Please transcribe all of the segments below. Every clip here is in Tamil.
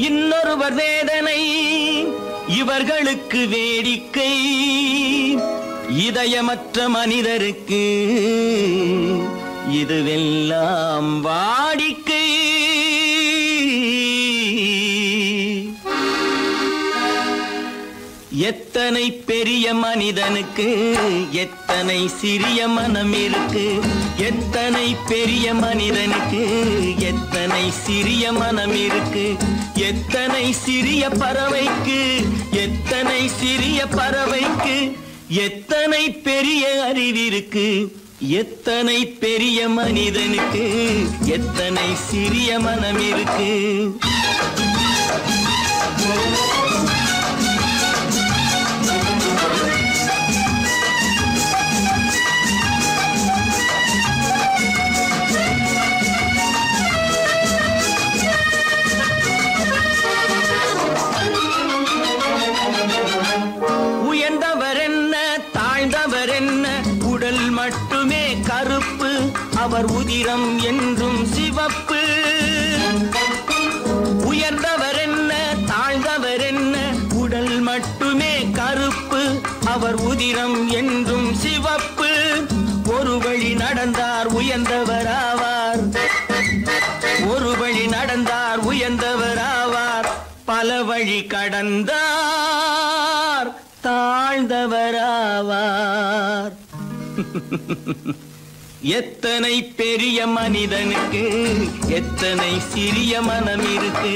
இன்னொருவர் வேதனை இவர்களுக்கு வேடிக்கை, இதயமற்ற மனிதருக்கு இதுவெல்லாம் வாடிக்கை. எத்தனை பெரிய மனிதனுக்கு எத்தனை சிறிய மனம் இருக்கு, எத்தனை பெரிய மனிதனுக்கு எத்தனை சிறிய மனம் இருக்கு, எத்தனை சிறிய பறவைக்கு எத்தனை சிறிய பறவைக்கு எத்தனை பெரிய அறிவிருக்கு, எத்தனை பெரிய மனிதனுக்கு எத்தனை சிறிய மனம் இருக்கு. மட்டுமே கருப்பு, அவர் உதிரம் என்றும் சிவப்பு. உயர்ந்தவர் என்ன தாழ்ந்தவர் என்ன, உடல் மட்டுமே கருப்பு, அவர் உதிரம் என்றும் சிவப்பு. ஒரு வழி நடந்தார் உயர்ந்தவர் ஆவார், ஒரு வழி நடந்தார் உயர்ந்தவர் ஆவார், பல வழி கடந்தார் தாழ்ந்தவர் ஆவார். எத்தனை பெரிய மனிதனுக்கு எத்தனை சிறிய மனம் இருக்கு.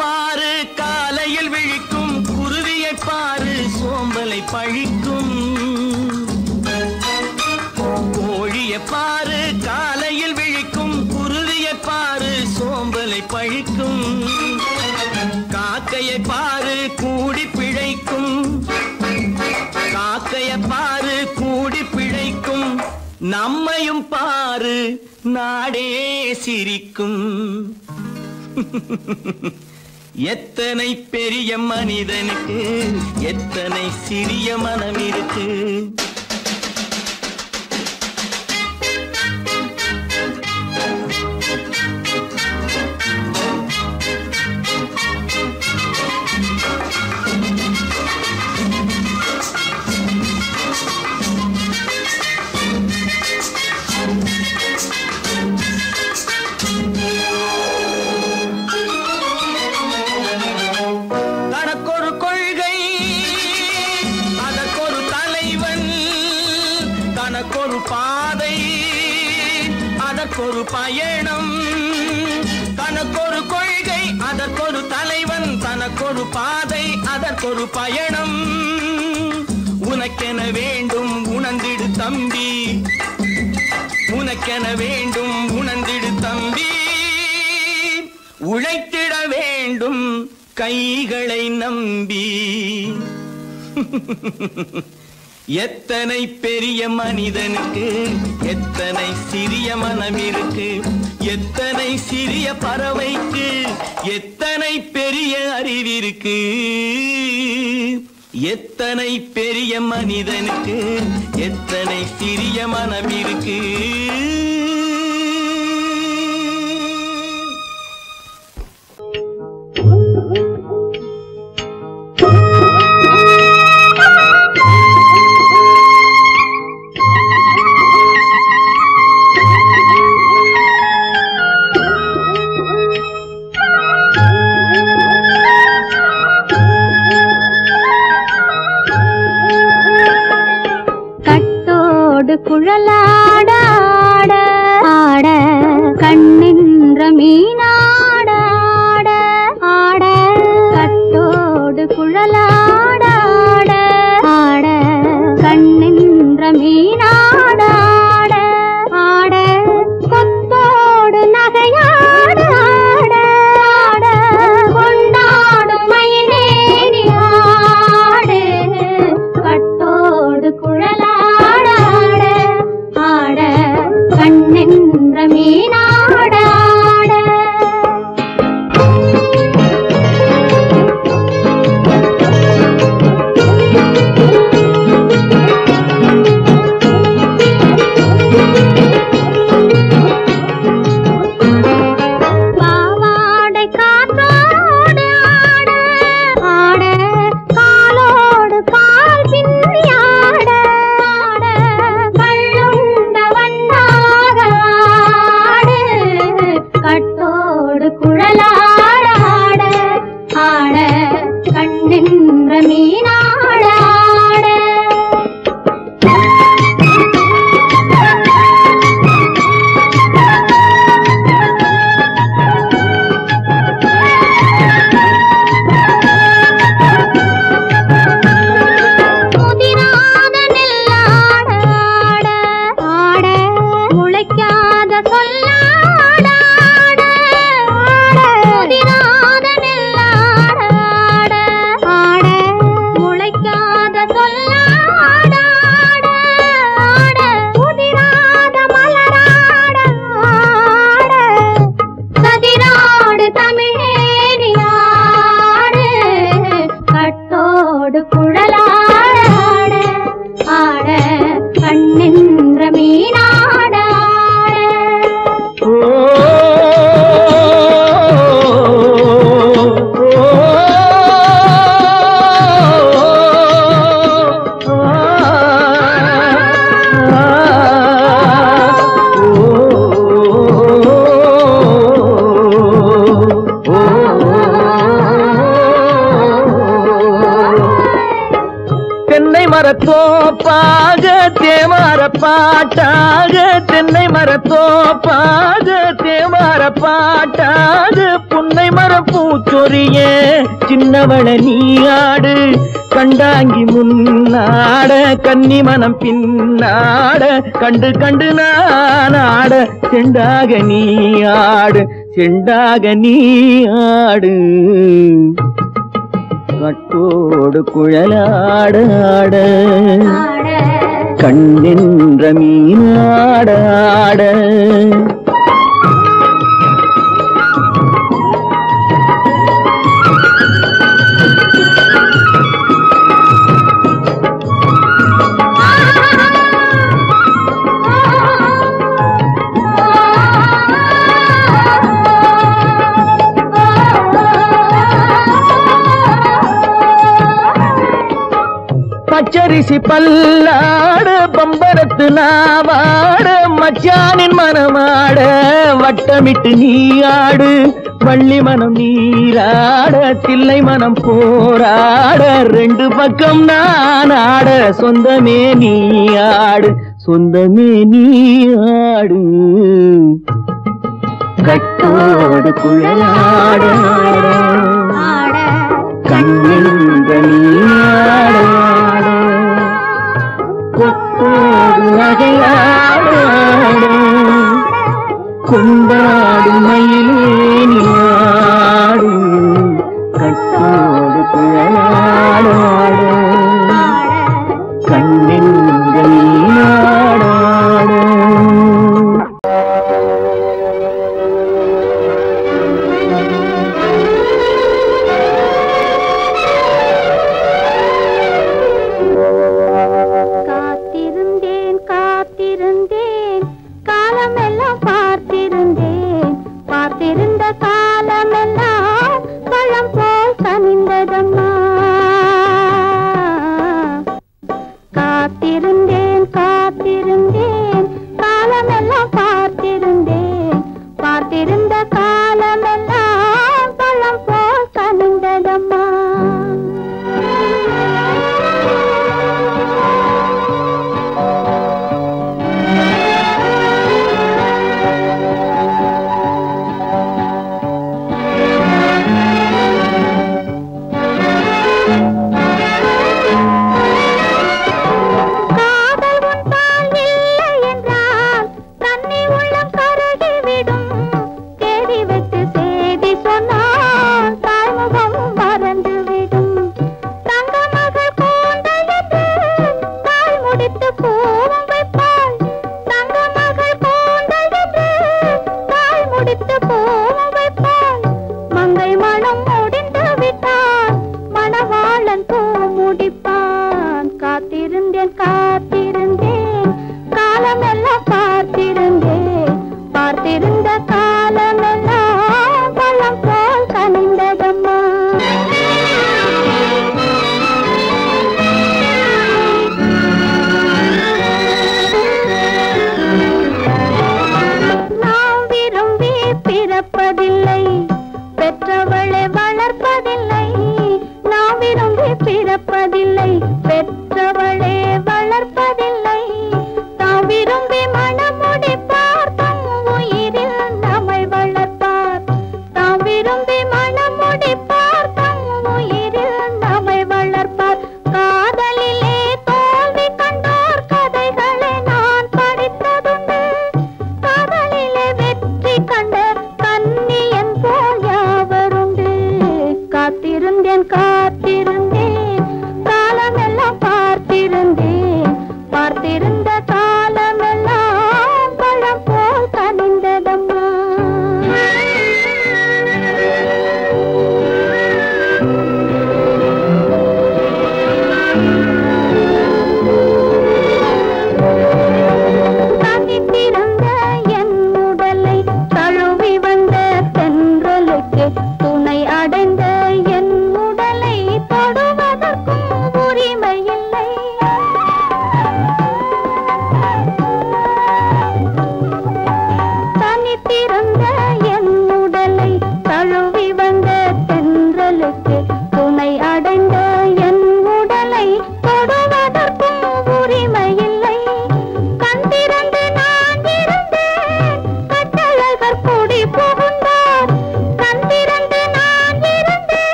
பாரு காலையில் விழிக்கும், குருவியை பாரு சோம்பலை பழிக்கும். கோழியை பாரு காலையில் விழிக்கும், குருவியை பாரு சோம்பலை பழிக்கும். காக்கையை பாரு கூடி பிழைக்கும், காக்கையை பாரு கூடி பிழைக்கும். நம்மையும் பாரு நாடே சிரிக்கும். எத்தனை பெரிய மனிதனுக்கு எத்தனை சிறிய மனம் இருக்கு. தனக்கொரு பாதை அதற்கொரு பயணம், தனக்கொரு கொள்கை அதற்கொரு தலைவன், தனக்கொரு பாதை அதற்கொரு பயணம். உனக்கென வேண்டும் உணர்ந்திடு தம்பி, உனக்கென வேண்டும் உணர்ந்திடு தம்பி. உழைத்திட வேண்டும் கைகளை நம்பி. எத்தனை பெரிய மனிதனுக்கு எத்தனை சிறிய மனம் இருக்கு, எத்தனை சிறிய பறவைக்கு எத்தனை பெரிய அறிவிருக்கு, எத்தனை பெரிய மனிதனுக்கு எத்தனை சிறிய மனம் இருக்கு. குழலாட ஆட கண்ணின்ற மீனாட ஆட கட்டோடு குழலாட ஆட கண்ணின்ற மீனாட ஆட கொத்தோடு நகையாட நின்ற மீனாட மரத்தோப்பாக தேமார பாட்டாக தென்னை மரத்தோப்பாக தேமார பாட்டாக புன்னை மரம் பூச்சொரிய சின்னவள நீயாடு கண்டாங்கி முன்னாட கன்னி மனம் பின்னாட கண்டு கண்டு நானாட செண்டாக நீயாடு செண்டாக நீயாடு கட்டோடு குழலாடாட கண்ணின்ற மீனாடாட பச்சரிசி பல்லாட பம்பரத்து நாவாட மச்சானின் மனமாட வட்டமிட்டு நீயாடு வள்ளி மனம் நீராட தில்லை மனம் போராட ரெண்டு பக்கம் நானாட சொந்தமே நீயாடு சொந்தமே நீயாடு கட்டோடு குழலாட கண்ணின்ற நீயாட கொத்தோடு நகையாட கொண்டாடு மயிலேனியாடு கட்டோடு குழலாட கண்ணின்ற நீயாட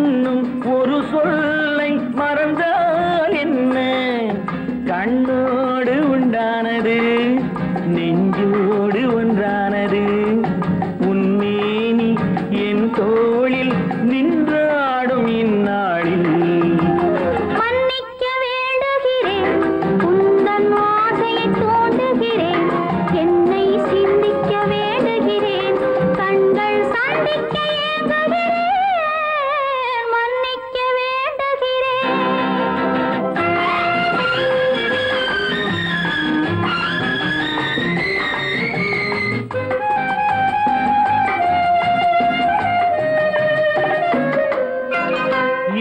என்னும் ஒரு சொல்லை மறந்தால் என்ன? கண்ணோடு உண்டானது நெஞ்சோடு ஒன்றானது. உன்மேனி என் தோளில் நின்றாடும் இந்நாளில் மன்னிக்க வேண்டுகிறேன், உந்தன் ஆசையை தூண்டுகிறேன், என்னை சிந்திக்க வேண்டுகிறேன், கண்கள் சந்திக்க ஏங்குகிறேன், மன்னிக்க வேண்டுகிறேன்.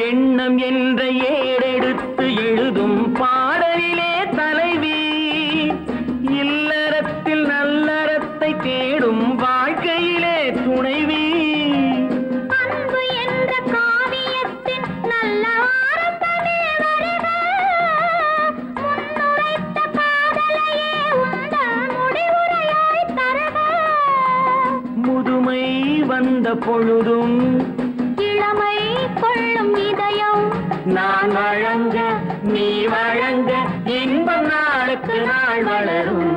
எண்ணம் என்ற ஏடெடுத்து எழுதும் பாடலிலே தலைவி, இல்லறத்தில் நல்லறத்தை தேடும் வாழ்க்கையிலே துணைவி. அன்பு என்ற காவியத்தின் நல்ல வார்த்தையே வருக, முன்னுரைத்த காதலையே உந்தன் முடிவுரையாய் தருக. முதுமை வந்த பொழுதும் இளமை கொள்ளும் இதயம் நான் வழங்க நீ வழங்க இன்பம் நாளுக்கு நாள் வளரும்.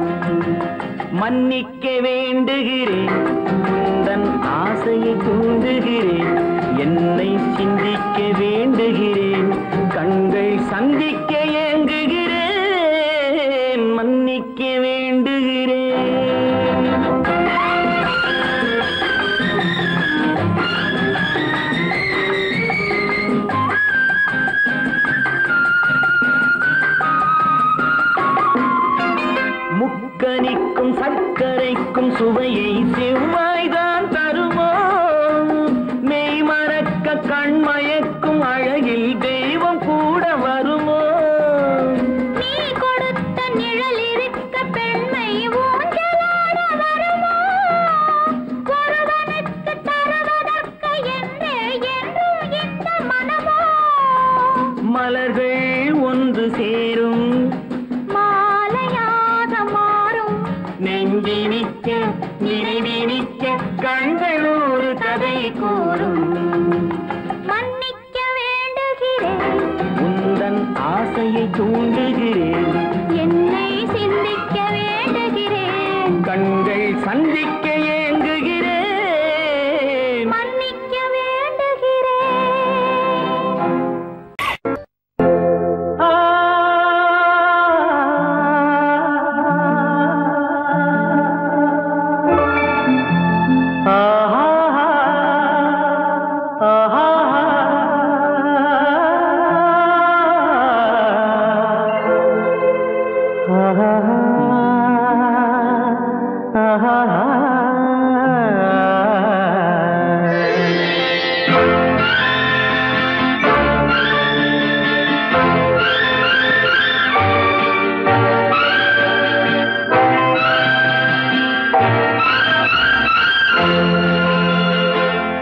மன்னிக்க வேண்டுகிறேன், உந்தன் ஆசையை தூண்டுகிறேன், என்னை சிந்திக்க வேண்டுகிறேன், கண்கள் சந்திக்க ஏங்குகிறேன், மன்னிக்க வேண்டுகிறேன். முக்கனிக்கும் சர்க்கரைக்கும் சுவையை செவ்வாய்தான் தருமோ? மெய் மறக்க கண்மயக்கும் அழகில் தெய்வம் கூட வருமோ? நீ கொடுத்த நிழல் இருக்க பெண்மை ஊஞ்சலாட வருமோ? ஒருவனுக்கு தருவதற்கு என்றே என்றும் இந்த மனமோ? மலர்கள் ஒன்று சேரும் மாலையாக மாறும் நெஞ்சினிக்க நினைவினிக்க கண்கள் ஒரு கதை கூறும். மன்னிக்க வேண்டுகிறேன், உந்தன் ஆசையை தூண்டுகிறேன், என்னை சிந்திக்க வேண்டுகிறேன், கண்கள் சந்திக்க ஏங்குகிறேன், மன்னிக்க வேண்டுகிறேன்.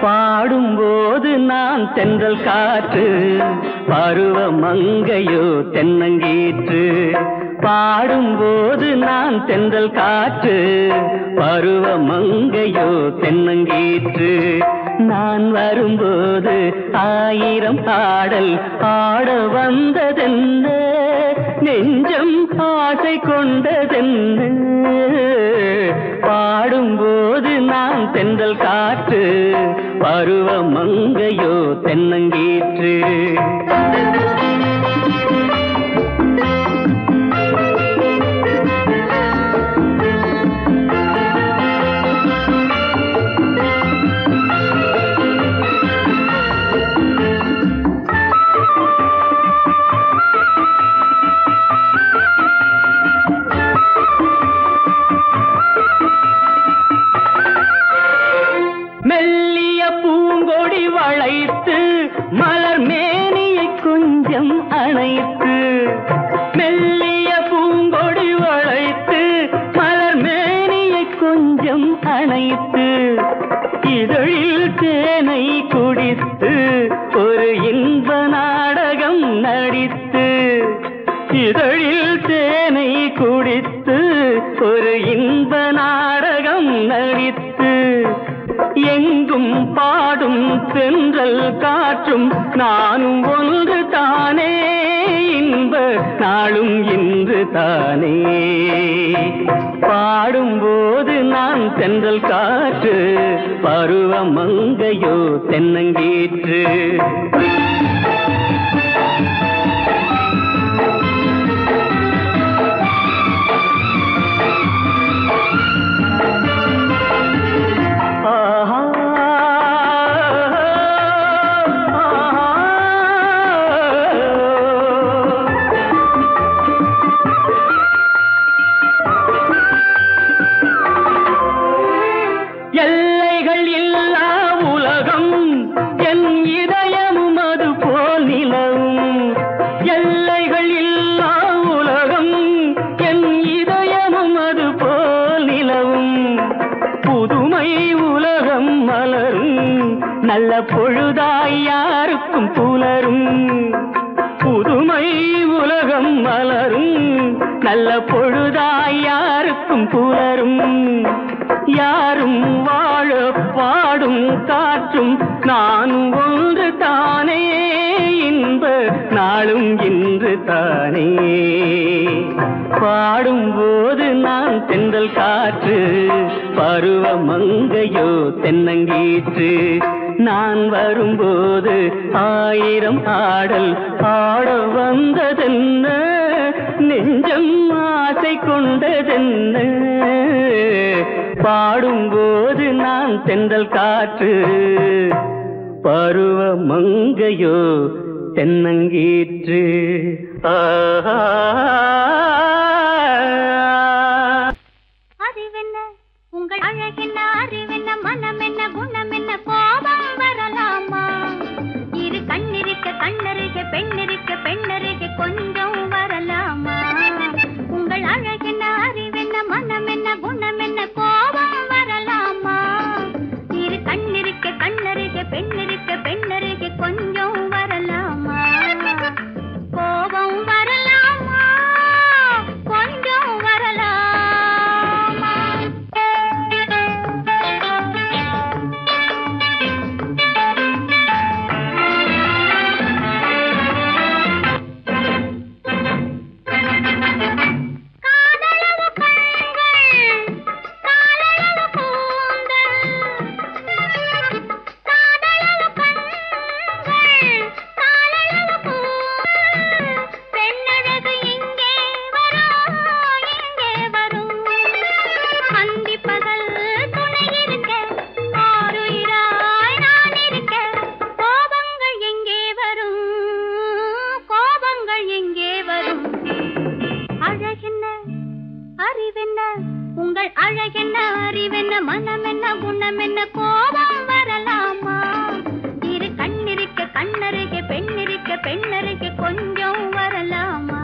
பாடும்போது நான் தென்றல் காற்று, பருவ மங்கையோ தென்னங்கீற்று. பாடும்போது நான் தென்றல் காற்று, பருவ மங்கையோ தென்னங்கீற்று. நான் வரும்போது ஆயிரம் பாடல் ஆட வந்ததென்ன, நெஞ்சம் ஆசை கொண்டதென்ன. பாடும்போது நான் தென்றல் காற்று, பருவ மங்கையோ தென்னங்கீற்று. மெல்லிய பூங்கொடி வளைத்து மலர் மேனியை கொஞ்சம் அணைத்து, மெல்லிய பூங்கொடி வளைத்து மலர் மேனியை கொஞ்சம் அணைத்து, இதழில் தேனை குடித்து ஒரு இன்ப நாடகம் நடித்து, இதழில் தேனை குடித்து ஒரு இன்ப நாடகம் நடித்து, எங்கும் பாடும் தென்றல் காற்று காற்றும் நானும் ஒன்று தானே, இன்ப நாளும் இன்று தானே. பாடும்போது நான் தென்றல் காற்று, பருவ மங்கையோ தென்னங்கீற்று. எல்லைகள் இல்லா உலகம் என் இதயமும் அது போல் நிலவும். எல்லைகள் இல்லா உலகம் என் இதயமும் அது போல் நிலவும். புதுமை உலகம் மலரும், நல்ல பொழுதாய் யாருக்கும் புலரும். புதுமை உலகம் மலரும், நல்ல பொழுதாய் யாருக்கும் புலரும். யாரும் வாழ பாடும் காற்றும் நானும் ஒன்று தானே, இன்ப நாளும் இன்று தானே. பாடும்போது நான் தென்றல் காற்று, பருவ மங்கையோ தென்னங்கீற்று. நான் வரும்போது ஆயிரம் ஆடல் ஆட வந்ததென்ன, நெஞ்சம் ஆசை கொண்டதென்ன. பாடும்போது நான் தென்றல் காற்று, பருவ மங்கையோ தென்னங்கீற்று. அறிவென்ன உங்கள் அழகென்ன, அறிவென்ன மனம் என்ன, குணம் என்ன, கோபம் வரலாமா? இரு கண்ணிருக்க கண்ணருக, பெண்ணிருக்க பெண்ணருக, கொஞ்சம் வரலாமா? உங்கள் அழகென்ன, அறிவென்ன மனம் என்ன, குணம் என்ன, கோபம் வரலாமா? இரு கண்ணிருக்க கண்ணருக, பெண்ணிருக்க பெண்ணருக, கொஞ்சம் வரலாமா? கோபம் வரலாமா? கொஞ்சம் வரலாமா? உங்கள் அழகென்ன, அறிவென்ன மனம் என்ன, குணம் என்ன, கோபம் வரலாமா? இரு கண்ணிருக்க கண்ணருக, பெண்ணிருக்க பெண்ணருக, கொஞ்சம் வரலாமா?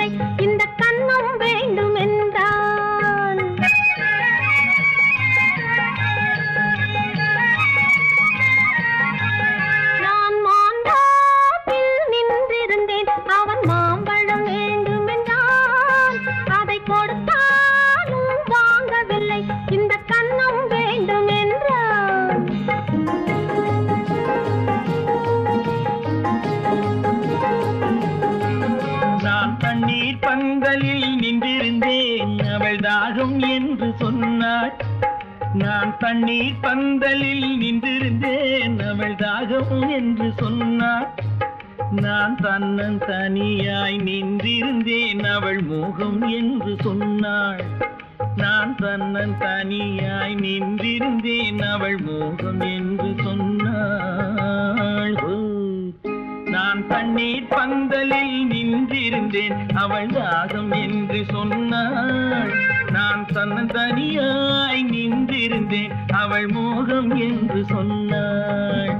வாங்கவில்லை இந்த கண்ணம் வேண்டும் என்றான் நான் மாந்தாப்பில் நின்றிருந்தேன் அவன் மாம்பழம் வேண்டும் என்றான் அதை கொடுத்தாலும் வாங்கவில்லை இந்த கண்ணம் வேண்டும் என்றான் நான் தண்ணீர் பந்தலில் நின்றிருந்தேன் அவள் தாகம் என்று சொன்னாள் நான் தண்ணீர் பந்தலில் நின்றிருந்தேன் அவள் தாகம் என்று சொன்னாள் நான் தன்னன் தனியாய் நின்றிருந்தேன் அவள் மோகம் என்று சொன்னாள் நான் தன்னன் தனியாய் நின்றிருந்தேன் அவள் மோகம் என்று சொன்னாள் நான் தண்ணீர் பந்தலில் நின்றிருந்தேன் அவள் தாகம் என்று சொன்னாள் நான் தன்னன் தனியாய் நின்றிருந்தேன் அவள் மோகம் என்று சொன்னாள்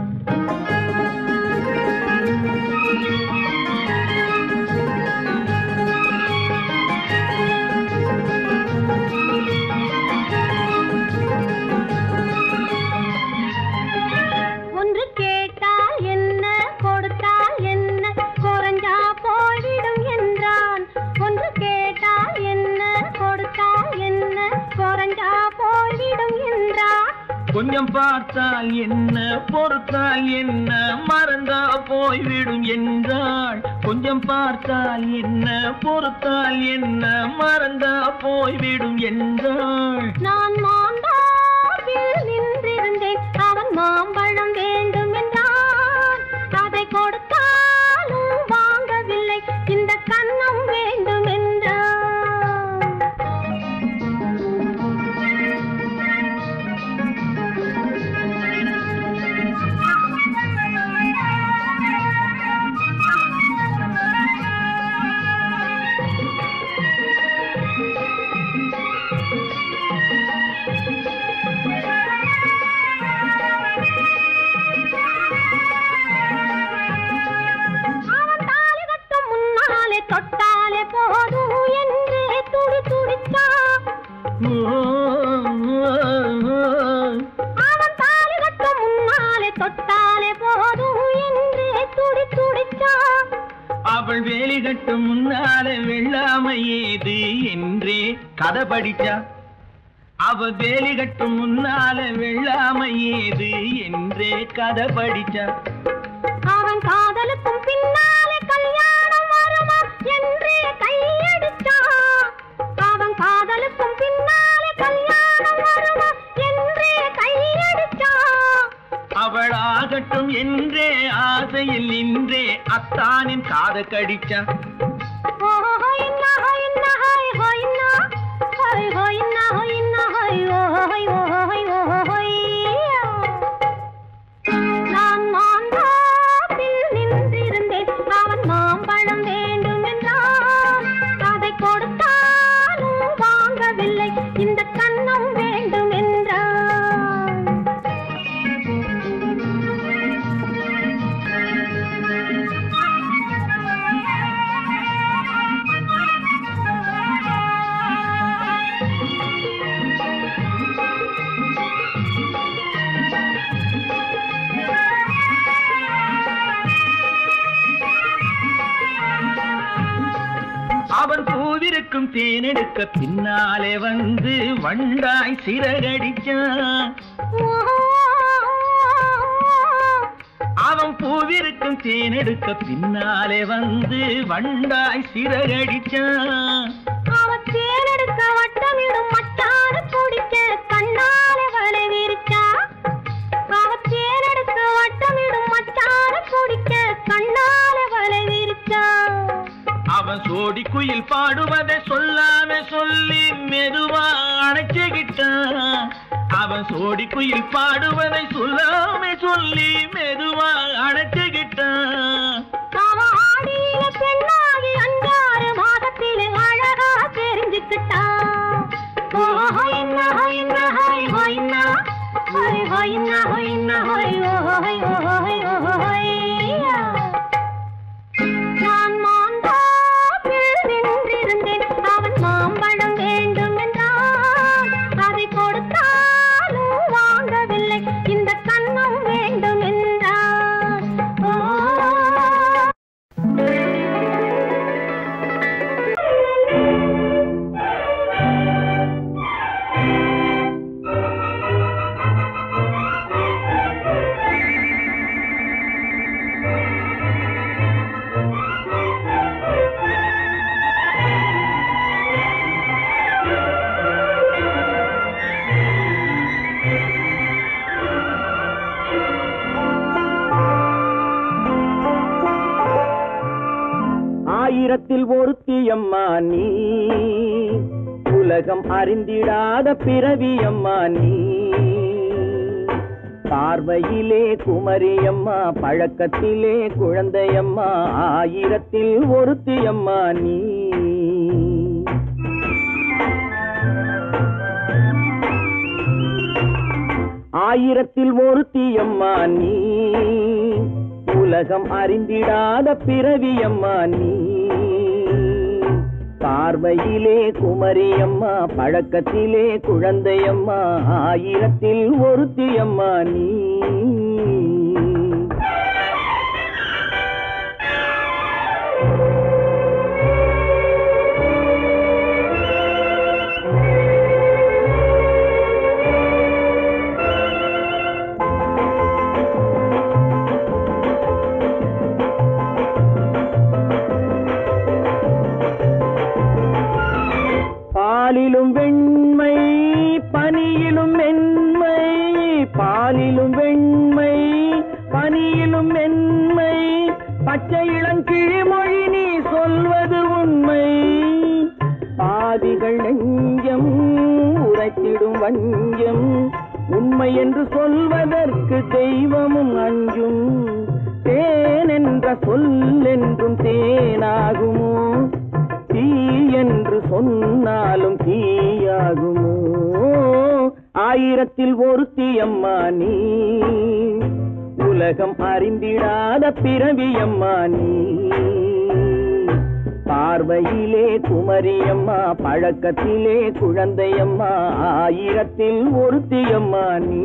ஒன்று கேட்டால் என்ன கொடுத்தால் என்ன குறைஞ்சா போய்விடும் என்றான் ஒன்று கேட்டால் என்ன கொடுத்தால் என்ன குறைஞ்சா போய்விடும் என்றான் கொஞ்சம் பார்த்தால் என்ன பொறுத்தால் என்ன மறந்தா போய்விடும் என்றாள் கொஞ்சம் பார்த்தால் என்ன பொறுத்தால் என்ன மறந்தா போய்விடும் என்றாள் நான் மாந்தாப்பில் நின்றிருந்தேன் அவன் மாம்பழம் வேண்டும் என்றான் அதை கொடுத்தாலும் வாங்கவில்லை இந்த கண்ணம் வேண்டும் என்றான் அவன் தாலி கட்டும் முன்னாலே தொட்டாலே போதும் என்றே துடி துடித்தான் அவன் தாலி கட்டும் முன்னாலே தொட்டாலே போதும் என்றே துடி துடித்தான் அவள் வேலி கட்டும் முன்னாலே வெள்ளாமை ஏது என்றே கதை படிச்சா அவள் வேலி கட்டும் முன்னாலே வெள்ளாமை ஏது என்றே கதை படிச்சா அவன் காதலுக்கும் பின்னாலே கல்யாணம் வருமா என்றே கையடிச்சான் அவன் காதலுக்கும் பின்னாலே கல்யாணம் வருமா என்றே கையடிச்சான் அவள் ஆகட்டும் என்றே ஆசையில் நின்றே அத்தானின் காத கடிச்சா நான் மாந்தாப்பில் நின்றிருந்தேன் அவன் மாம்பழம் வேண்டும் என்றான் அதை கொடுத்தாலும் வாங்கவில்லை இந்த கண்ணம் வேண்டும் என்றான் அவன் பூவிருக்கும் தேனெடுக்க பின்னாலே வந்து வண்டாய் சிறகடிச்சான் அவன் பூவிருக்கும் தேனெடுக்க பின்னாலே வந்து வண்டாய் சிறகடிச்சான் அவன் தேனெடுக்க வட்டமிடும் மச்சான குடிக்க கண்ணாலே வலை விரிச்சா அவன் தேனெடுக்க வட்டமிடும் மச்சான குடிக்க கண்ணாலே வலை விரிச்சா அவன் சோடி குயில் பாடுவதை சொல்லாம சொல்லி மெதுவா அணைச்சுக்கிட்டான் அவன் சோடி குயில் பாடுவதை சொல்லாம சொல்லி மெதுவா அணைச்சுக்கிட்டான் அவன் ஆடியில பெண்ணாகி 5-6 மாதத்திலே அழகா தெரிஞ்சுக்கிட்டான் நான் மாந்தாப்பில் உலகம் அறிந்திடாத பிறவியம்மா நீ. பார்வையிலே குமரியம்மா, பழக்கத்திலே குழந்தையம்மா, ஆயிரத்தில் ஒருத்தியம்மா நீ. ஆயிரத்தில் ஒருத்தியம்மா நீ. உலகம் அறிந்திடாத பிறவியம்மா நீ. பார்வையிலே குமரியம்மா, பழக்கத்திலே குழந்தையம்மா, ஆயிரத்தில் ஒருத்தியம்மா நீ. பாலிலும் வெண்மை பனியிலும் மென்மை, பாலிலும் வெண்மை பனியிலும் மென்மை, பச்சை இளங்கிழிமொழி நீ சொல்வது உண்மை. பாதிகள் நெஞ்சம் உரைத்திடும் வஞ்சம், உண்மை என்று சொல்வதற்கு தெய்வமும் அஞ்சும். தேன் என்ற சொல் என்றும் தேனாகுமோ, தீ என்று சொன்னாலும் தீயாகுமோ. ஆயிரத்தில் ஒருத்தியம்மா நீ. உலகம் அறிந்திடாத பிறவியம்மா நீ. பார்வையிலே குமரியம்மா, பழக்கத்திலே குழந்தையம்மா, ஆயிரத்தில் ஒருத்தியம்மா நீ.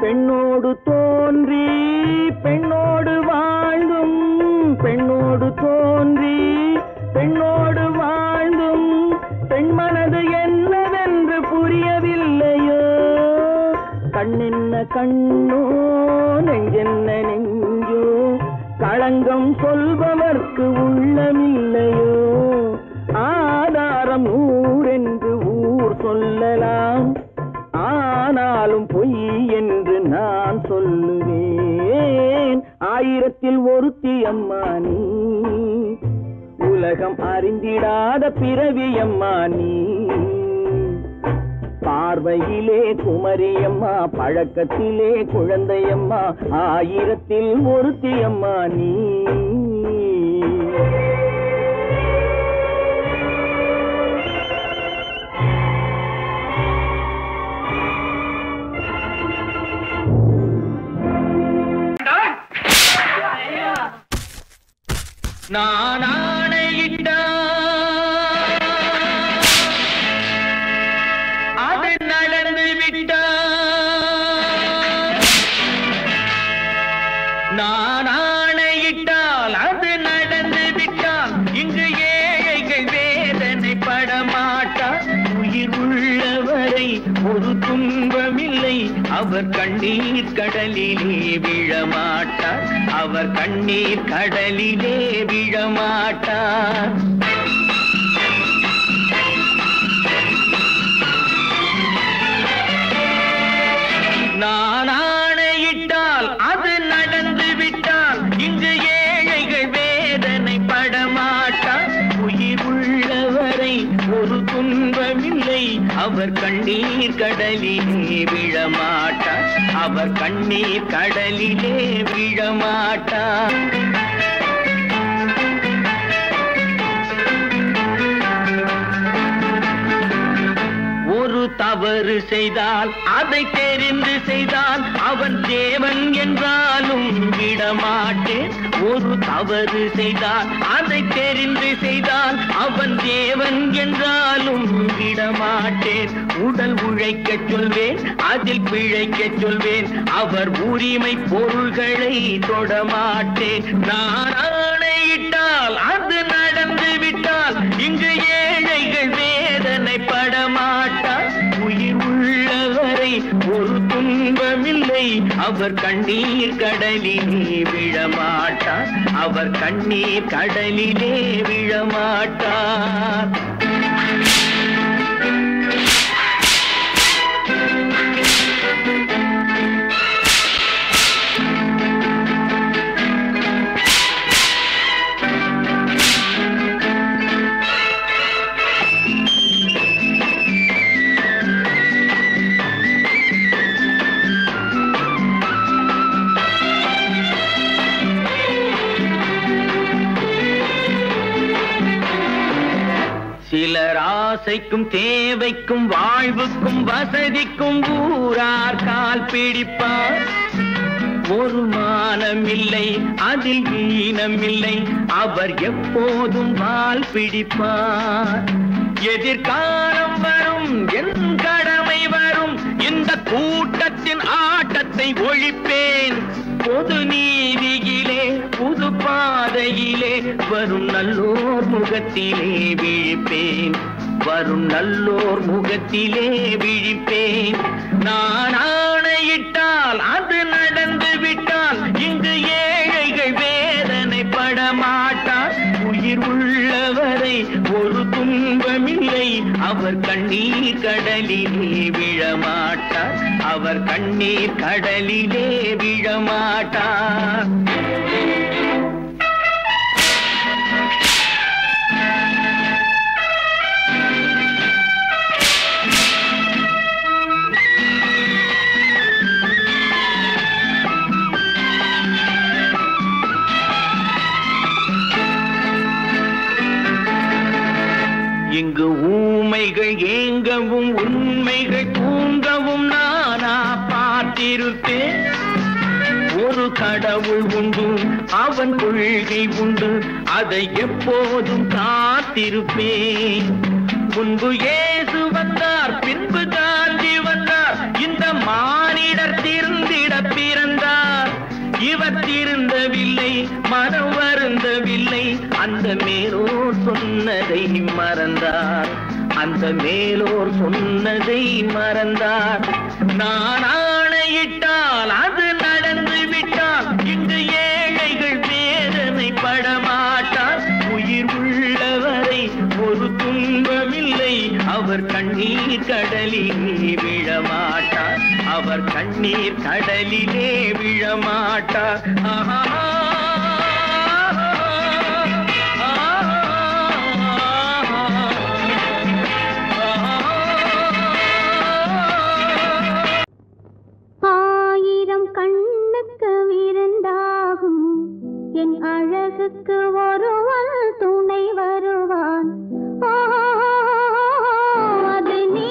பெண்ணோடு தோன்றி பெண்ணோடு வாழ்ந்தும், பெண்ணோடு தோன்றி பெண்ணோடு வாழ்ந்தும், பெண்மனது என்னவென்று புரியவில்லையோ. கண்ணென்ன கண்ணோ, நெஞ்சென்ன நெஞ்சோ, களங்கம் சொல்பவர்க்கு உள்ளமில்லையோ. ஆதாரம் நூறென்று ஊர் சொல்லலாம், ஆனாலும் பொய் என்று நான் சொல்லுவேன். ஆயிரத்தில் ஒருத்தியம்மா நீ. உலகம் அறிந்திடாத பிறவியம்மா நீ. பார்வையிலே குமரியம்மா, பழக்கத்திலே குழந்தையம்மா, ஆயிரத்தில் ஒருத்தியம்மா நீ. நான் ஆணையிட்டா அது நடந்து விட்டா, நான் ஆணையிட்டால் அது நடந்து விட்டால், இங்கு ஏழைகள் வேதனை படமாட்டார். உயிர் உள்ளவரை ஒரு துன்பமில்லை, அவர் கண்ணீர் கடலிலே விழமாட்டார், அவர் கண்ணீர் கடலிலே விழமாட்டார். நான் ஆணையிட்டால் அது நடந்து விட்டால், இங்கு ஏழைகள் வேதனை படமாட்டார். உயிர் உள்ளவரை ஒரு துன்பமில்லை, அவர் கண்ணீர் கடலிலே விழமாட்டார், அவர் கண்ணீர் கடலிலே விழமாட்டார். ஒரு தவறு செய்தால் அதை தெரிந்து செய்தால் அவன் தேவன் என்றாலும் விடமாட்டேன். ஒரு தவறு செய்தால் அதை தெரிந்து செய்தால் அவன் தேவன் என்றாலும் விடமாட்டேன். உடல் உழைக்கச் சொல்வேன், அதில் பிழைக்கச் சொல்வேன், அவர் உரிமை பொருள்களை தொடமாட்டேன். நான் ஆணையிட்டால் அது நடந்து விட்டால், இங்கு ஏழைகள் வேதனை படமாட்டார். உயிர் உள்ளவரை ஒரு துன்பம் துன்பமில்லை அவர் கண்ணீர் கடலிலே விழமாட்டார் அவர் கண்ணீர் கடலிலே விழமாட்டார் சிலர் ஆசைக்கும் தேவைக்கும் வாழ்வுக்கும் வசதிக்கும் ஊரார் கால் பிடிப்பார் ஒரு மானமில்லை அதில் ஈனமில்லை அவர் எப்போதும் வால் பிடிப்பார் எதிர்காலம் வரும் என் கடமை வரும் இந்த கூட்டத்தின் ஆட்டத்தை ஒழிப்பேன் பொது நீதியிலே புது பாதையிலே வரும் நல்லோர் முகத்திலே விழிப்பேன் வரும் நல்லோர் முகத்திலே விழிப்பேன் நான் ஆணையிட்டால் அது நடந்து விட்டால் இங்கு ஏழைகள் வேதனைப்பட மாட்டார் உயிர் உள்ளவரை ஒரு துன்பமில்லை அவர் கண்ணீர் கடலிலே விழமாட்டார் அவர் கண்ணீர் கடலிலே விழமாட்டார் இங்கு ஊமைகள் ஏங்கவும் உண்மைகள் தூங்கவும் நானா பார்த்திருப்பேன் ஒரு கடவுள் உண்டு அவன் கொள்கை உண்டு அதை எப்போதும் காத்திருப்பேன் முன்பு இயேசு வந்தார் பின்பு காந்தி வந்தார் இந்த மானிடர் திருந்திட பிறந்தார் இவர் திருந்தவில்லை மனம் வருந்தவில்லை அந்த மேலோர் சொன்னதை மறந்தார் அந்த மேலோர் சொன்னதை மறந்தார் நான் ஆணையிட்டால் அது நடந்து விட்டால் இங்கு ஏழைகள் வேதனை படமாட்டார் உயிர் உள்ளவரை ஒரு துன்பமில்லை அவர் கண்ணீர் கடலிலே விழமாட்டார் அவர் கண்ணீர் கடலிலே விழமாட்டார் ஆயிரம் கண்ணுக்கு விருந்தாகும் என் அழகுக்கு ஒருவன் துணை வருவான் அது நீ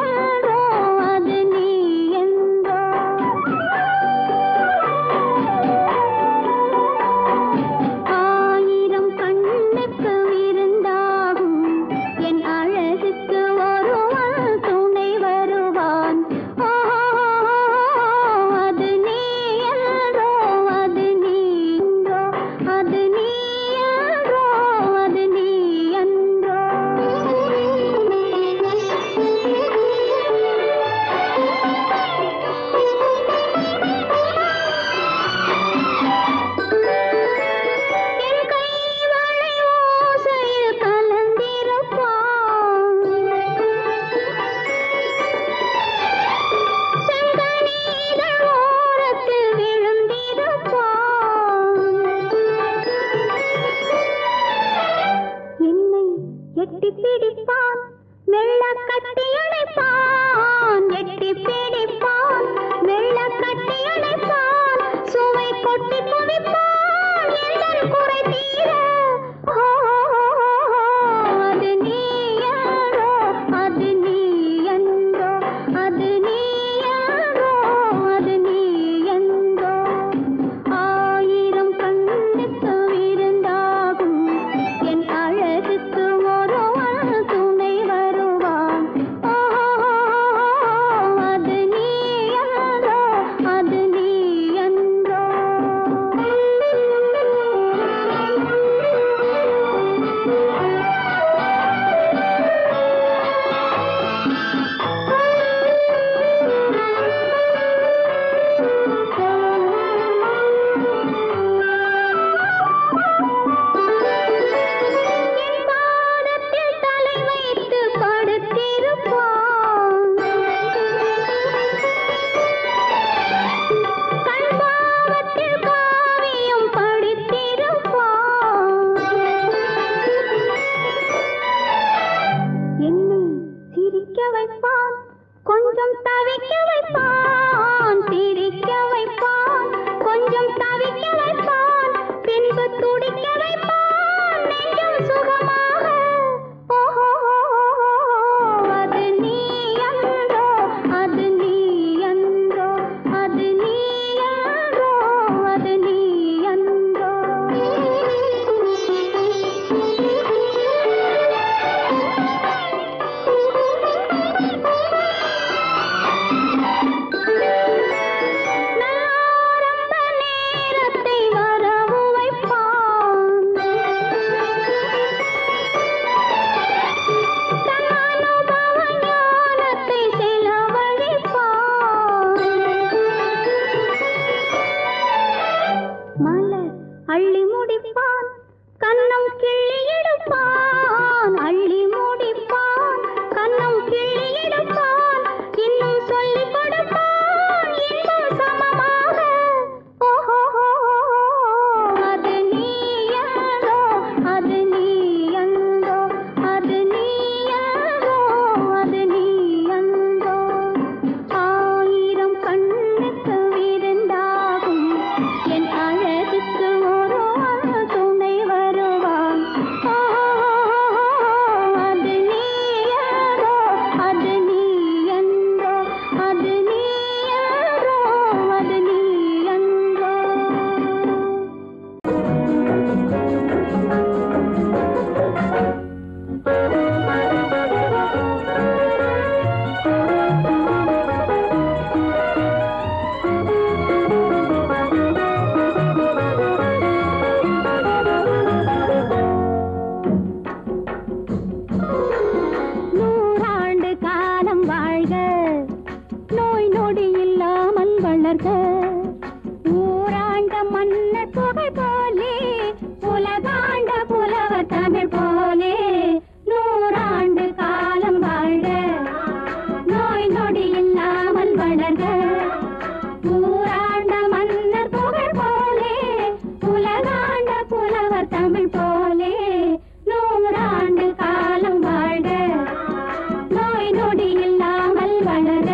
என்றோ அது நீ என்றோ ஆயிரம் கண்ணுக்கு விருந்தாகும் என் அழகுக்கு ஒருவன் துணை வருவான் அது நீ என்றோ அது நீ என்றோ அது நீ அது நீ அன்றோ. ஊராண்ட மன்னர் புகை போலே உலகாண்ட புலவர் தமிழ் போலே நூறாண்டு காலம் வாழ்க நோய் நொடி இல்லாமல் வளர்க. ஊராண்ட மன்னர் புகழ் போலே உலகாண்ட புலவர் தமிழ் போலே நூறாண்டு காலம் வாழ்க நோய் நொடி இல்லாமல் வளர்க.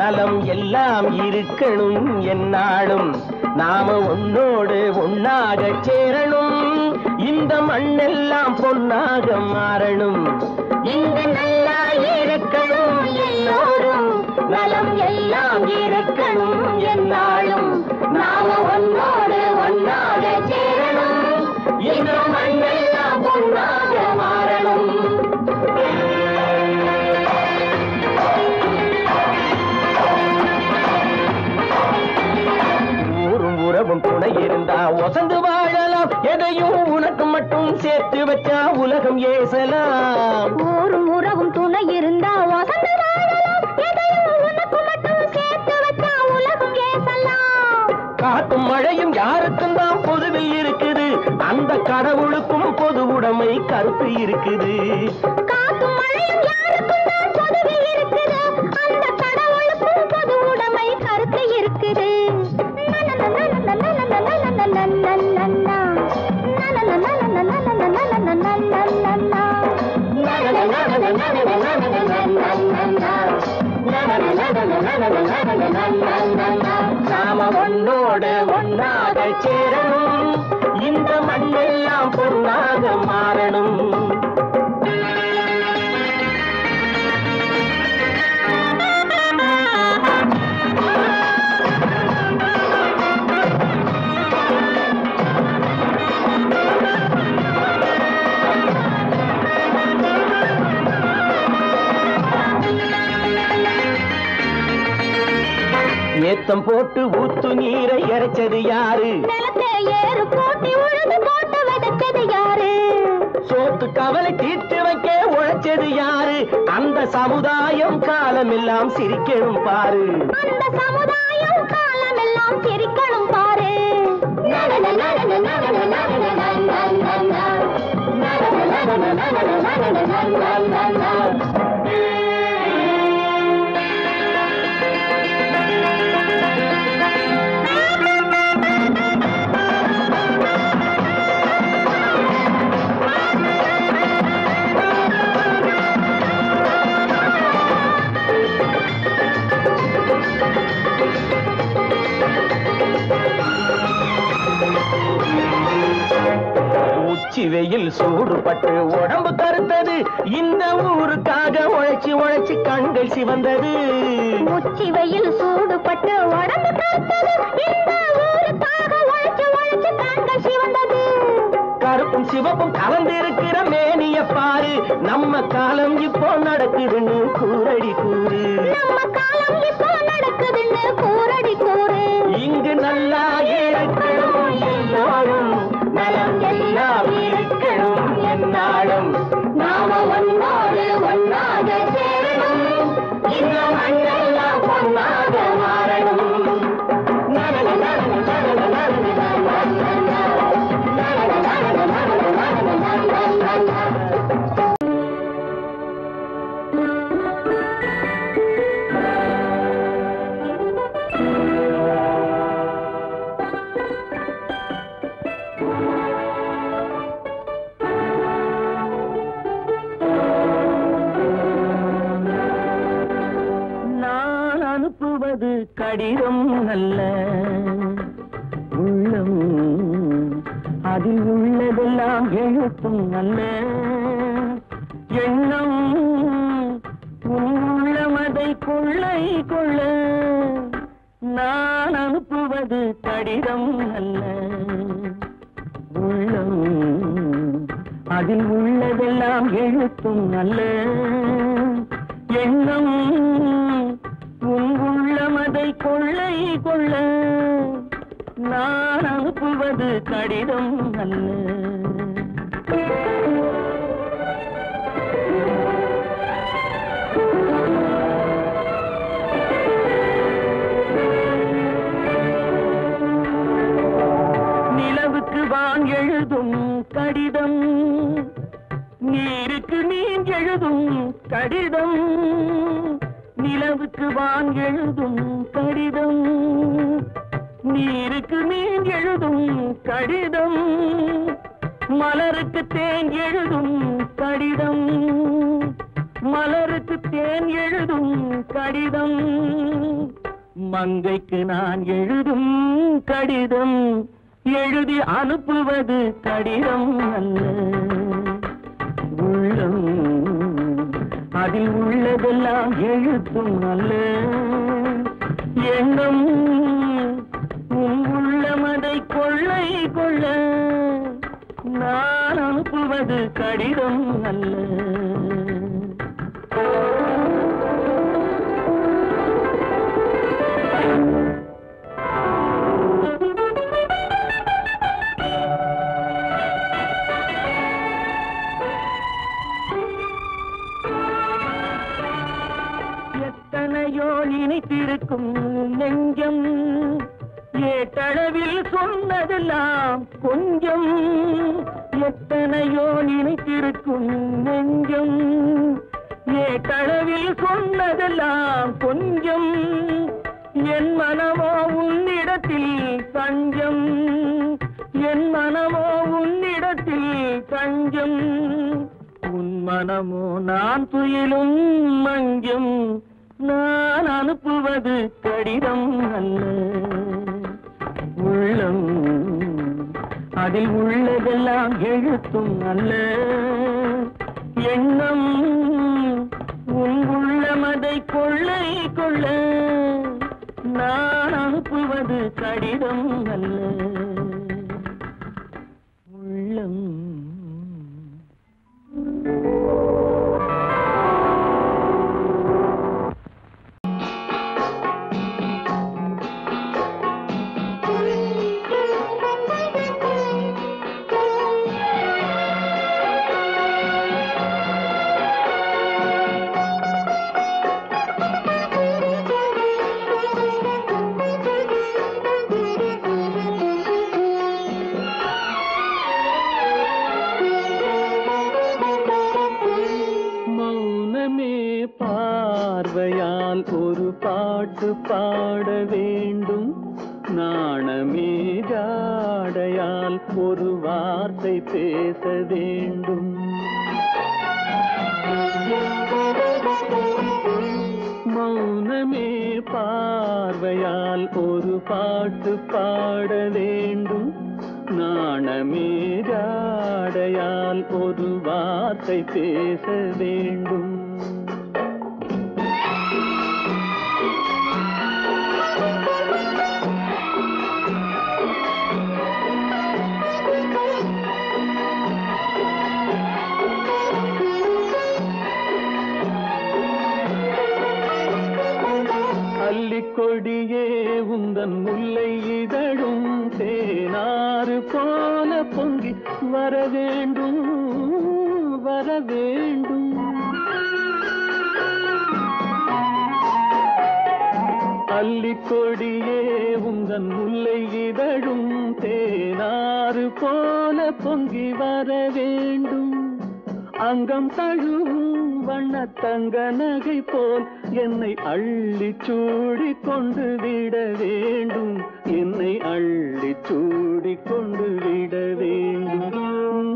நலம் எல்லாம் இருக்கணும் என்னாலும் நாம ஒன்னோடு ஒன்னாக சேரணும் இந்த மண்ணெல்லாம் பொன்னாக மாறணும் இங்கு நல்லா இருக்கணும் எல்லோரும் நலம் எல்லாம் இருக்கணும் என்னாலும் நாம ஒன்னோடு ஒன்னாக சேரணும் இந்த மண்ணெல்லாம் பொன்னாக மாறணும் உறவும் துணை இருந்தா ஒசந்து வாழலாம் எதையும் உனக்கு மட்டும் சேர்த்து வச்சா உலகம் ஏசலாம் ஊரும் உறவும் துணை இருந்தா வசந்து வாழலாம் எதையும் உனக்கு மட்டும் சேர்த்து வச்சா உலகம் ஏசலாம் காத்தும் மழையும் யாருக்கும் தான் பொதுவில் இருக்குது அந்த கடவுளுக்கும் பொது உடைமை கருத்து இருக்குது காத்தும் மழையும் யாருக்கும் தான் பொதுவில் இருக்குது அந்த கடவுளுக்கும் பொது உடைமை கருத்து இருக்குது நாம ஒன்னோடு ஒன்னாக சேரணும் இந்த மண்ணெல்லாம் பொன்னாக மாறணும் ஏத்தம் போட்டு ஊத்து நீரை இறைச்சது யாரு நிலத்தை ஏறு போட்டி உழுது போட்டு விதைச்சது யாரு சோத்து கவலை தீர்த்து வைக்க உழைச்சது யாரு அந்த சமுதாயம் காலமெல்லாம் சிரிக்கணும் பாரு அந்த சமுதாயம் காலமெல்லாம் சிரிக்கணும் பாரு உச்சி வெயில் சூடுபட்டு உடம்பு கருத்தது இந்த ஊருக்காக உழைச்சி உழைச்சி கண்கள் சிவந்தது உச்சி வெயில் சூடுபட்டு உடம்பு கருத்தது இந்த ஊருக்காக உழைச்சு உழைச்சு கண்கள் சிவந்தது கருப்பும் சிவப்பும் கலந்திருக்கிற மேனிய பாரு நம்ம காலம் இப்போ நடக்குதுன்னு கூரடி கூறு நம்ம காலம் இப்போ நடக்குதுன்னு கூரடி கூறு இங்கு நல்லா இருக்கணும் எல்லோரும் நலம் எல்லாம் இருக்கணும் என்னாலும் நாம ஒன்னோடு ஒன்னாக சேரணும் இந்த மண்ணெல்லாம் பொன்னாக மாறணும் அனுப்புவது கடிதம் அல்ல உள்ளம் அதில் உள்ளதெல்லாம் எழுத்தும் அல்ல எண்ணம் உள்ளமதை கொள்ளை கொள்ள நான் அனுப்புவது கடிதம் அல்ல உள்ளம் அதில் உள்ளதெல்லாம் எழுத்தும் அல்ல எண்ணம் உள்ளமதை கொள்ளை கொள்ள நான் அனுப்புவது கடிதம் அல்ல நிலவுக்கு வான் எழுதும் கடிதம் நீருக்கு நீர் எழுதும் கடிதம் நிலவுக்கு வான் எழுதும் கடிதம் நீருக்கு நீர் எழுதும் கடிதம் மலருக்கு தேன் எழுதும் கடிதம் மலருக்கு தேன் எழுதும் கடிதம், மங்கைக்கு நான் எழுதும் கடிதம், எழுதி அனுப்புவது கடிதம் அல்ல. உள்ளம் அதில் உள்ளதெல்லாம் எழுத்தும் அல்ல. எண்ணம் உள்ளமதை கொள்ளை கொள்ள, நான் அனுப்புவது கடிதம் அல்ல. எத்தனையோ நினைத்திருக்கும் நெஞ்சம், ஏட்டளவில் சொன்னதெல்லாம் கொஞ்சம். எத்தனையோ நினைத்திருக்கும் நெஞ்சம், ஏட்டளவில் சொன்னதெல்லாம் கொஞ்சம். என் மனமோ உன்னிடத்தில் தஞ்சம், என் மனமோ உன்னிடத்தில் தஞ்சம். உன் மனமோ நான் துயிலும் மஞ்சம், நான் அனுப்புவது கடிதம் அல்ல. உள்ளம் அதில் உள்ளதெல்லாம் எழுத்தும் அல்ல. எண்ணம் உன் உள்ளமதை கொள்ளை கொள்ள, நான் அனுப்புவது கடிதம் அல்ல. உள்ளம் பார்வையால் ஒரு பாட்டு பாட வேண்டும், நாணமே ஜாடையால் ஒரு வார்த்தை பேச வேண்டும். மௌனமே பார்வையால் ஒரு பாட்டு பாட வேண்டும், நாணமே ஜாடையால் ஒரு வார்த்தை பேச வேண்டும். கொடியே உந்தன் முல்லை இதழும் தேனாறு போல பொங்கி வர வேண்டும், வர வேண்டும். அல்லிக்கொடியே உந்தன் முல்லை இதழும் தேனாறு போல பொங்கி வர வேண்டும். அங்கம் தழுவும் வண்ணத்தங்க நகை போல் என்னை அள்ளி சூடி கொண்டு விட வேண்டும், என்னை அள்ளி சூடி கொண்டு விட வேண்டும்.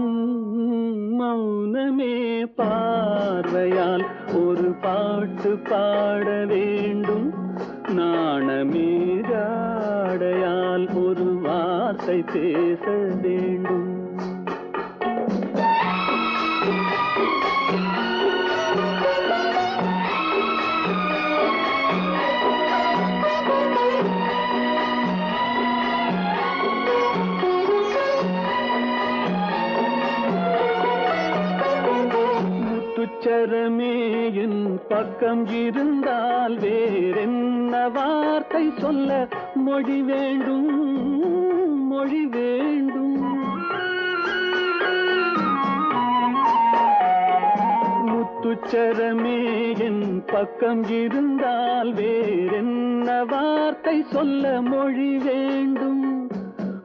மௌனமே பார்வையால் ஒரு பாட்டு பாட வேண்டும், நாணமே ஜாடையால் ஒரு வார்த்தை பேச வேண்டும். முத்துச்சரமே என் பக்கம் இருந்தால் வேறென்ன வார்த்தை சொல்ல மொழி வேண்டும், மொழி வேண்டும். முத்துச்சரமே என் பக்கம் இருந்தால் வேறென்ன வார்த்தை சொல்ல மொழி வேண்டும்.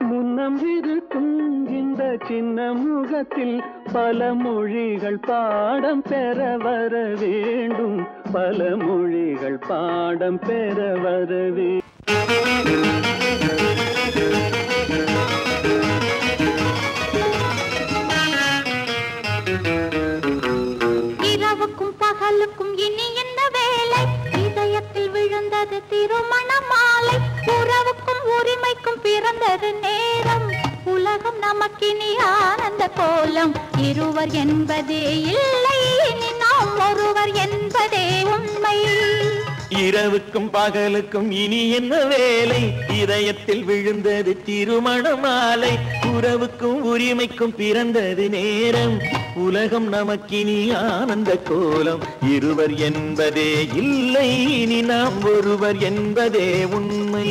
முன்னம் இருக்கும் இந்த சின்ன முகத்தில் பல மொழிகள் பாடம் பெற வர வேண்டும், பல மொழிகள் பாடம் பெற வர வேண்டும். இரவுக்கும் பகலும் பிறந்தது நேரம் உலகம் நமக்கினி ஆனந்த கோலம் இருவர் என்பதே இல்லை இனி நாம் ஒருவர் என்பதே உண்மை இரவுக்கும் பகலுக்கும் இனி என்ன வேலை இதயத்தில் விழுந்தது திருமண மாலை உறவுக்கும் உரிமைக்கும் பிறந்தது நேரம் உலகம் நமக்கினி ஆனந்த கோலம் இருவர் என்பதே இல்லை இனி நாம் ஒருவர் என்பதே உண்மை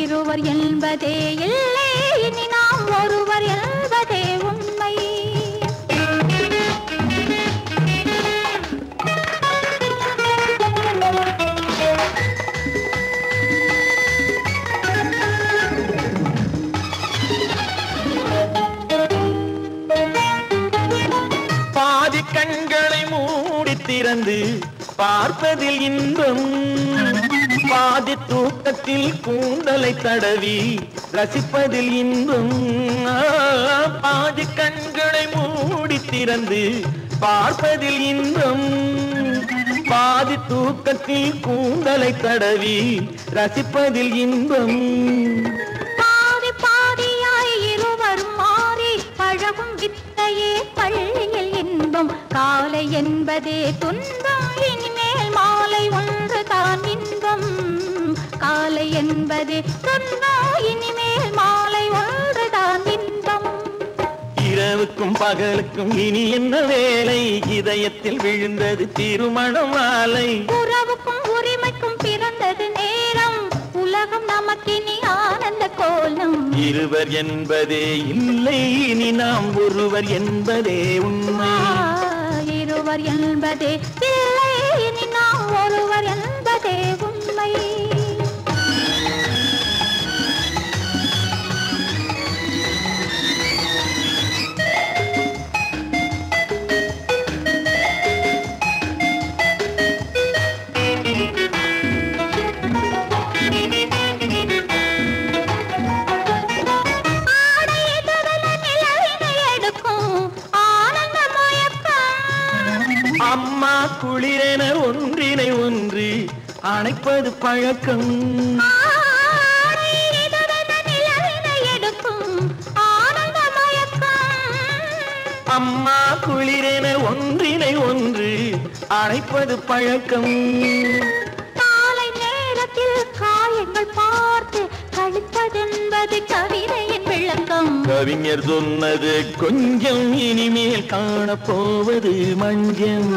இருவர் என்பதே இல்லை இனி நாம் ஒருவர் என்பதே உண்மை பாதி கண்களை மூடி திறந்து பார்ப்பதில் இன்பம் பாதி தூக்கத்தில் கூந்தலை தடவி ரசிப்பதில் இன்பம் பாதி கண்களை மூடி திறந்து பார்ப்பதில் இன்பம் பாதி தூக்கத்தில் கூந்தலை தடவி ரசிப்பதில் இன்பம் பாதி பாதியாய் இருவர் மாறி பழகும் வித்தையே பள்ளியில் இன்பம் காலை என்பதே துன்பம் இனிமேல் மாலை ஒன்றுதான் இன்பம் காலை என்பதே துன்பம் இனிமேல் மாலை ஒன்றுதான் இன்பம் இரவுக்கும் பகலுக்கும் இனி என்ன வேலை இதயத்தில் விழுந்தது திருமண மாலை உறவுக்கும் உரிமைக்கும் பிறந்தது நேரம் உலகம் நமக்கினி ஆனந்த கோலம் இருவர் என்பதே இல்லை இனி நாம் ஒருவர் என்பதே உண்மை இருவர் என்பதே இல்லை இனி நாம் ஒருவர் என்பதே உண்மை அம்மா குளிரென ஒன்றினை ஒன்று அணைப்பது பழக்கம் அம்மா குளிரென ஒன்றினை ஒன்று அணைப்பது பழக்கம் காலை நேரத்தில் காயங்கள் பார்த்து கழிப்பதென்பது கவிதையின் விளக்கம் கவிஞர் சொன்னது கொஞ்சம் இனிமேல் காணப்போவது மஞ்சம்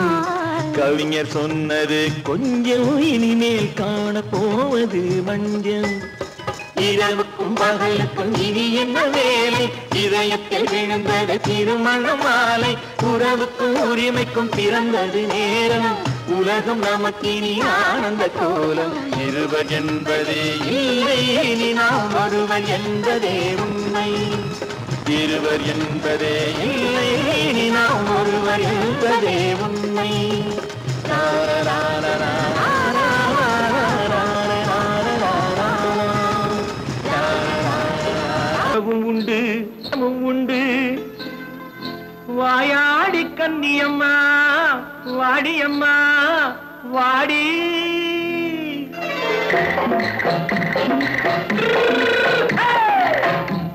கவிஞர் சொன்னது கொஞ்சம் இனிமேல் காணப்போவது மஞ்சம் இரவுக்கும் பகலுக்கும் இனி என்ன வேலை இதயத்தில் விழுந்தது திருமண மாலை உறவுக்கும் உரிமைக்கும் பிறந்தது நேரம் உலகம் நமக்கினி ஆனந்த கோலம் இருவர் என்பதே இல்லை இனி நாம் ஒருவர் என்பதே உண்மை இருவர் என்பதே இல்லை இனி நாம் ஒருவர் என்பதே உண்மை உண்டு உண்டு வாயாடி கன்னியம்மா வாடியம்மா வாடி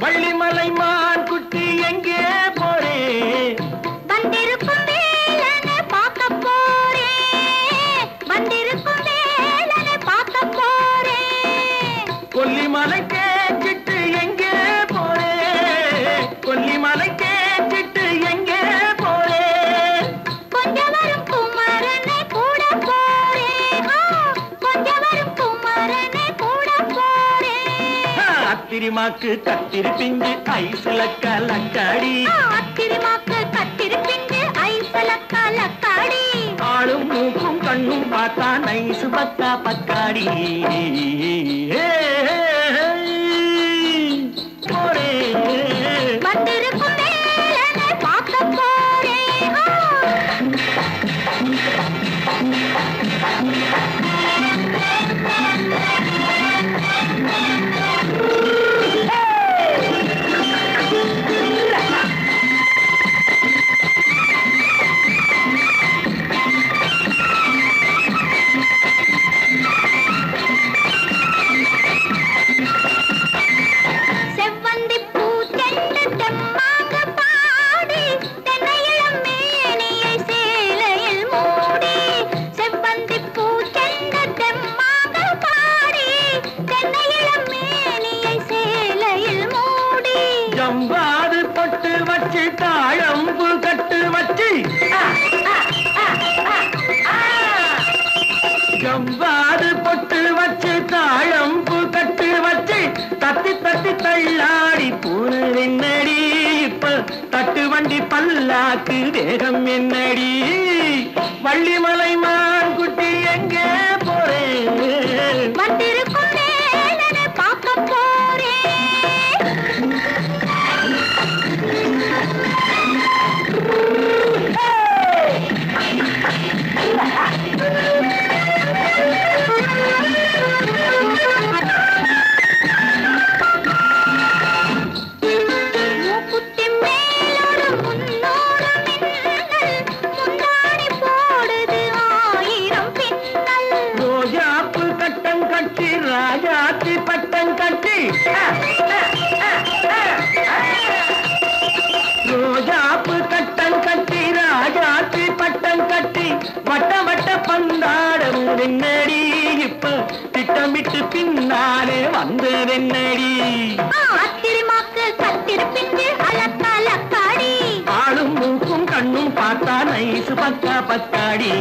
வள்ளிமலை மான் குட்டி எங்கே போறே வந்திருக்கும் வேலனை பார்க்க போறேன் வந்திருக்கும் வேலனை பார்க்க போறேன் கொல்லிமலை கேட்டுட்டு எங்கே போறே கொல்லிமலை கேட்டுட்டு எங்கே போறே கொஞ்சம் வரும் குமரனை கூட போறேன் கொஞ்சம் வரும் குமரனை கூட போறேன் அத்திரிமாக்கு கத்திரி பிஞ்சு ஐசுல கலக்காடி அத்திரிமாக்கு கத்திரி பிஞ்சு ஐசல கலக்காடி ஆளும் மூக்கும் கண்ணும் பார்த்தா நைசு பக்கா பக்காடி போறே வந்திருக்கும் வேலனை பார்க்க போறேன் ஜம்பாது பொட்டு வச்சு தாழம்பு கட்டு வச்சு ஜம்பாது பொட்டு வச்சு தாழம்பு கட்டு வச்சு தத்தி தத்தி தள்ளாடி பூரு என்னடி இப்ப தட்டு வண்டி பல்லாக்கு வேகம் என்னடி வள்ளிமலை மான் குட்டி எங்கே போறேன் வந்திருக்கும் நேரனை பார்க்க போறேன் மூக்குத்தி மேலோடு முன்னோடு மின்னல் முந்தாடி போடுது 1000 பின்னல் ரோஜாப்பு கட்டம் கட்டி ராஜாத்தி பட்டம் கட்டி ரோஜாப்பு கட்டம் கட்டி ராஜாத்தி பட்டம் கட்டி வட்ட வட்ட பந்தாடம் என்னடி இப்ப திட்டமிட்டு பின்னாலே வந்ததென்னடி ஆத்திரமாக்கு கத்திருப்பிட்டு அலக்காடி ஆளும் மூக்கும் கண்ணும் பார்த்தா நைசு பக்கா பத்தாடி